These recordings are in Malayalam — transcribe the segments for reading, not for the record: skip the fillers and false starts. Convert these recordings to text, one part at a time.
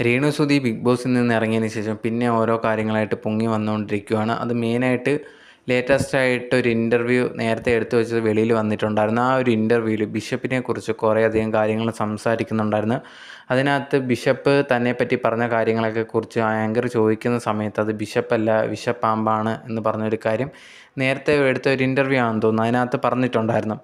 രേണു സുധി ബിഗ് ബോസിൽ നിന്ന് ഇറങ്ങിയതിന് ശേഷം പിന്നെ ഓരോ കാര്യങ്ങളായിട്ട് പൊങ്ങി വന്നുകൊണ്ടിരിക്കുകയാണ്. അത് മെയിനായിട്ട് ലേറ്റസ്റ്റ് ആയിട്ട് ഒരു ഇൻ്റർവ്യൂ നേരത്തെ എടുത്തു വെച്ചത് വെളിയിൽ വന്നിട്ടുണ്ടായിരുന്നു. ആ ഒരു ഇൻ്റർവ്യൂവിൽ ബിഷപ്പിനെ കുറിച്ച് കുറേയധികം കാര്യങ്ങൾ സംസാരിക്കുന്നുണ്ടായിരുന്നു. അതിനകത്ത് ബിഷപ്പ് തന്നെപ്പറ്റി പറഞ്ഞ കാര്യങ്ങളൊക്കെ കുറിച്ച് ആങ്കർ ചോദിക്കുന്ന സമയത്ത് അത് ബിഷപ്പല്ല വിഷപ്പാമ്പാണ് എന്ന് പറഞ്ഞൊരു കാര്യം നേരത്തെ എടുത്ത ഒരു ഇൻ്റർവ്യൂ ആണെന്ന് തോന്നുന്നു, അതിനകത്ത് പറഞ്ഞിട്ടുണ്ടായിരുന്നു.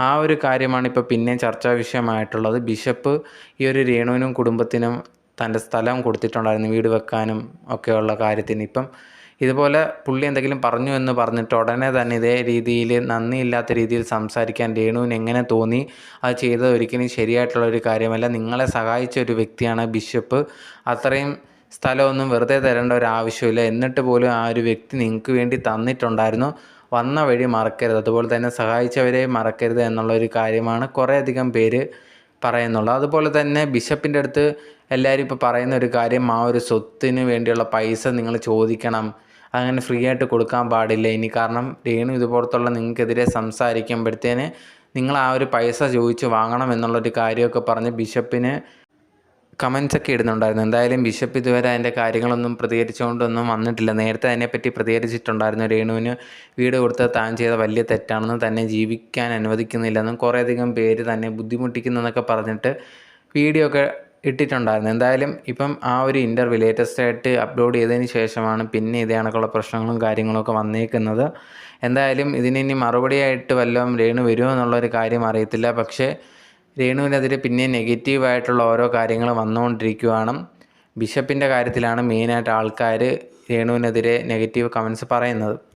ആ ഒരു കാര്യമാണ് ഇപ്പോൾ പിന്നെയും ചർച്ചാ വിഷയമായിട്ടുള്ളത്. ബിഷപ്പ് ഈ ഒരു രേണുവിനും കുടുംബത്തിനും തൻ്റെ സ്ഥലം കൊടുത്തിട്ടുണ്ടായിരുന്നു വീട് വെക്കാനും ഒക്കെയുള്ള കാര്യത്തിന്. ഇപ്പം ഇതുപോലെ പുള്ളി എന്തെങ്കിലും പറഞ്ഞു എന്ന് പറഞ്ഞിട്ട് ഉടനെ തന്നെ ഇതേ രീതിയിൽ നന്ദിയില്ലാത്ത രീതിയിൽ സംസാരിക്കാൻ രേണുവിന് എങ്ങനെ തോന്നി? അത് ചെയ്തത് ഒരിക്കലും ശരിയായിട്ടുള്ളൊരു കാര്യമല്ല. നിങ്ങളെ സഹായിച്ച ഒരു വ്യക്തിയാണ് ബിഷപ്പ്. അത്രയും സ്ഥലമൊന്നും വെറുതെ തരേണ്ട ഒരു ആവശ്യമില്ല. എന്നിട്ട് പോലും ആ ഒരു വ്യക്തി നിങ്ങൾക്ക് വേണ്ടി തന്നിട്ടുണ്ടായിരുന്നു. വന്ന വഴി മറക്കരുത്, അതുപോലെ തന്നെ സഹായിച്ചവരെ മറക്കരുത് എന്നുള്ളൊരു കാര്യമാണ് കുറേയധികം പേര് പറയുന്നുള്ളത്. അതുപോലെ തന്നെ ബിഷപ്പിൻ്റെ അടുത്ത് എല്ലാവരും ഇപ്പോൾ പറയുന്ന ഒരു കാര്യം, ആ ഒരു സ്വത്തിന് വേണ്ടിയുള്ള പൈസ നിങ്ങൾ ചോദിക്കണം, അങ്ങനെ ഫ്രീ ആയിട്ട് കൊടുക്കാൻ പാടില്ല ഇനി. കാരണം രേണു ഇതുപോലത്തുള്ള നിങ്ങൾക്കെതിരെ സംസാരിക്കുമ്പോഴത്തേന് നിങ്ങൾ ആ ഒരു പൈസ ചോദിച്ച് വാങ്ങണം എന്നുള്ളൊരു കാര്യമൊക്കെ പറഞ്ഞ് ബിഷപ്പിന് കമൻസൊക്കെ ഇടുന്നുണ്ടായിരുന്നു. എന്തായാലും ബിഷപ്പ് ഇതുവരെ അതിൻ്റെ കാര്യങ്ങളൊന്നും പ്രതികരിച്ചുകൊണ്ടൊന്നും വന്നിട്ടില്ല. നേരത്തെ അതിനെപ്പറ്റി പ്രതികരിച്ചിട്ടുണ്ടായിരുന്നു. രേണുവിന് വീട് കൊടുത്തത് താൻ ചെയ്ത വലിയ തെറ്റാണെന്നും തന്നെ ജീവിക്കാൻ അനുവദിക്കുന്നില്ലെന്നും കുറേയധികം പേര് തന്നെ ബുദ്ധിമുട്ടിക്കുന്നതെന്നൊക്കെ പറഞ്ഞിട്ട് വീഡിയോ ഒക്കെ ഇട്ടിട്ടുണ്ടായിരുന്നു. എന്തായാലും ഇപ്പം ആ ഒരു ഇൻ്റർവ്യൂ ലേറ്റസ്റ്റായിട്ട് അപ്ലോഡ് ചെയ്തതിന് ശേഷമാണ് പിന്നെ ഇതേ കണക്കുള്ള പ്രശ്നങ്ങളും കാര്യങ്ങളൊക്കെ വന്നേക്കുന്നത്. എന്തായാലും ഇതിനി മറുപടിയായിട്ട് വല്ലതും രേണു വരുമോ എന്നുള്ളൊരു കാര്യം അറിയത്തില്ല. പക്ഷേ രേണുവിനെതിരെ പിന്നെ നെഗറ്റീവായിട്ടുള്ള ഓരോ കാര്യങ്ങൾ വന്നുകൊണ്ടിരിക്കുകയാണ്. ബിഷപ്പിൻ്റെ കാര്യത്തിലാണ് മെയിനായിട്ട് ആൾക്കാർ രേണുവിനെതിരെ നെഗറ്റീവ് കമൻസ് പറയുന്നത്.